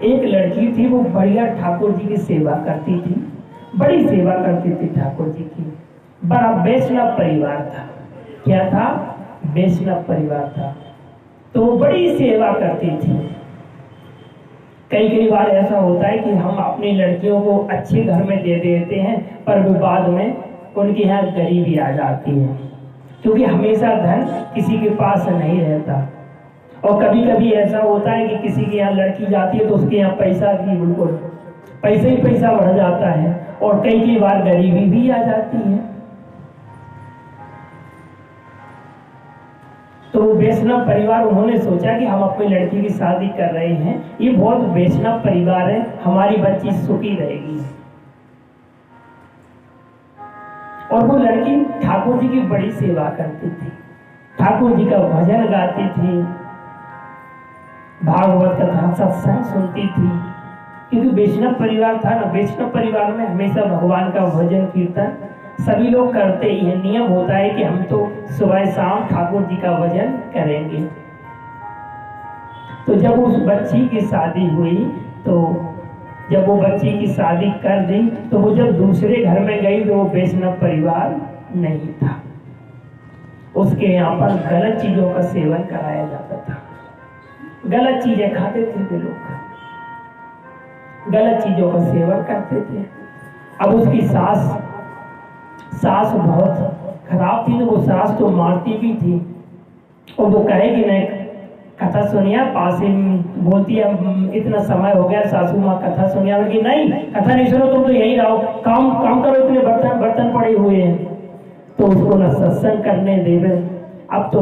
एक लड़की थी, वो बढ़िया ठाकुर जी की सेवा करती थी, बड़ी सेवा करती थी ठाकुर जी की। बड़ा वैष्णव परिवार था। क्या था? वैष्णव परिवार था। तो वो बड़ी सेवा करती थी। कई बार ऐसा होता है कि हम अपनी लड़कियों को अच्छे घर में दे देते हैं, पर बाद में उनके यहाँ गरीबी आ जाती है, क्योंकि हमेशा धन किसी के पास नहीं रहता। और कभी कभी ऐसा होता है कि किसी के यहाँ लड़की जाती है तो उसके यहाँ पैसा की बिल्कुल पैसे ही पैसा बढ़ जाता है, और कई बार गरीबी भी आ जाती है। तो वैष्णव परिवार, उन्होंने सोचा कि हम अपनी लड़की की शादी कर रहे हैं, ये बहुत वैष्णव परिवार है, हमारी बच्ची सुखी रहेगी। और वो लड़की ठाकुर जी की बड़ी सेवा करती थी, ठाकुर जी का भजन गाती थी, भागवत कथा सत्संग सुनती थी, क्योंकि वैष्णव परिवार था ना। वैष्णव परिवार में हमेशा भगवान का भजन कीर्तन सभी लोग करते ही है। नियम होता है कि हम तो सुबह शाम ठाकुर जी का भजन करेंगे। तो जब उस बच्ची की शादी हुई, तो जब वो बच्ची की शादी कर दी, तो वो जब दूसरे घर में गई तो वो वैष्णव परिवार नहीं था। उसके यहाँ पर गलत चीजों का सेवन कराया जाता था, गलत चीजें खाते थे वे लोग, गलत चीजों का सेवन करते थे। अब उसकी सास बहुत खराब थी, तो वो सास तो मारती भी थी, और वो कहेगी नहीं कथा सुनिया, पास ही बोलती है इतना समय हो गया सासू माँ कथा सुनिया, बोली नहीं कथा नहीं सुनो, तुम तो यहीं रहो, काम करो, इतने बर्तन पड़े हुए हैं। तो उसको न सत्संग करने देवे। अब तो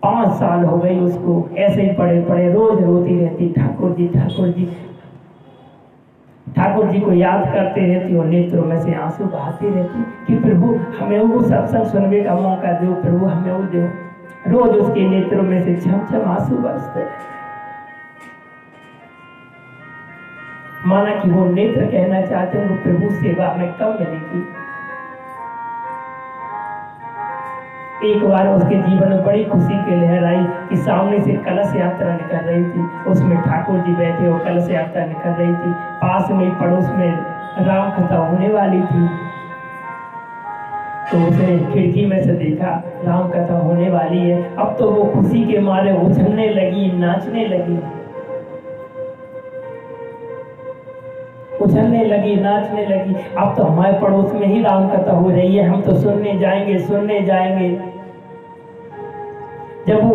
5 साल हो गई उसको ऐसे ही पड़े रोज रोती रहती, ठाकुर जी ठाकुर जी ठाकुर जी को याद करते रहती, और नेत्रों में से आंसू बहाती रहती कि प्रभु हमें वो सत्संग सुनने का मौका दो, प्रभु हमें वो दो। रोज उसके नेत्रों में से छम आंसू बरसते। माना कि वो नेत्र कहना चाहते हैं वो प्रभु सेवा में कम मिलेगी। एक बार उसके जीवन में बड़ी खुशी की लहर आई कि सामने से कलश यात्रा निकल रही थी, उसमें ठाकुर जी बैठे और कलश यात्रा निकल रही थी। पास में पड़ोस में राम कथा होने वाली थी, तो उसने खिड़की में से देखा राम कथा होने वाली है। अब तो वो खुशी के मारे उछलने लगी, नाचने लगी, उछलने लगी, नाचने लगी। अब तो हमारे पड़ोस में ही राम कथा हो रही है, हम तो सुनने जाएंगे। जब वो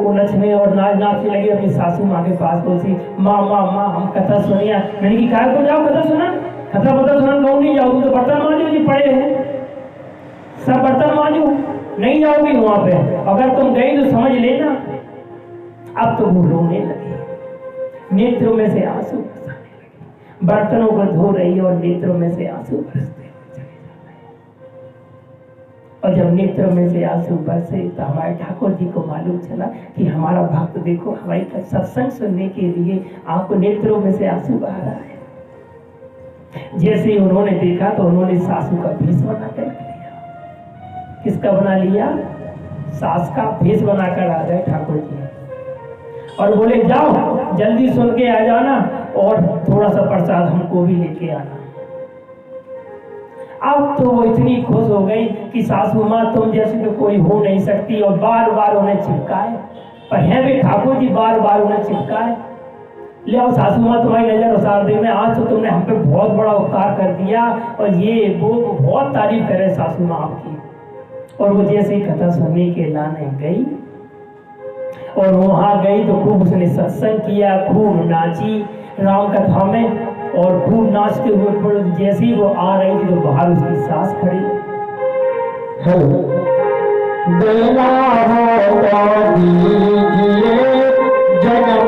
उलझने और नाचने लगी, अपनी सासू माँ के पास बोलती, माँ हम कथा सुनिया। मैंने की कहा को जाओ कथा सुना कहूँ नहीं जाओ, तुम तो बर्तन मांजो जी पड़े हैं, सब बर्तन मांजो, नहीं जाओगी वहां पे, अगर तुम गई तो समझ लेना। अब तो वो रोने लगी, नेत्रों में से आंसू बरसाने लगी, बर्तनों को धो रही और नेत्रों में से आंसू बरसते चले जा रहे। और जब नेत्रों में से आंसू बरसे तो हमारे ठाकुर जी को मालूम चला कि हमारा भक्त देखो हमारी सत्संग सुनने के लिए आपको नेत्रों में से आंसू बहा रहा है। जैसे ही उन्होंने देखा तो उन्होंने सासू का भेष बनाकर रख लिया। किसका बना लिया? सास का भेष बनाकर आ गए ठाकुर जी, और बोले जाओ जल्दी सुन के आ जाना, और थोड़ा सा प्रसाद हमको भी लेके आना। अब तो वो इतनी खुश हो गई कि सासू माँ तुम जैसे तो कोई हो नहीं सकती, और बार बार उन्हें चिपकाए, पर है भी ठाकुर जी बार बार उन्हें चिपकाए। ले आओ सासू माँ तुम्हारी नजर उतार दे, मैं आज तो तुमने हम पे बहुत बड़ा उपकार कर दिया, और ये वो बहुत तारीफ करे सासू माँ आपकी। और वो जैसे ही कथा सुनने के लाने गई, और वहां गई तो खूब उसने सत्संग किया, खूब नाची राम कथा में, और खूब नाचते हुए जैसे ही वो आ रही थी तो बाहर उसकी सास खड़ी। देना हो तो दीजिए जन्म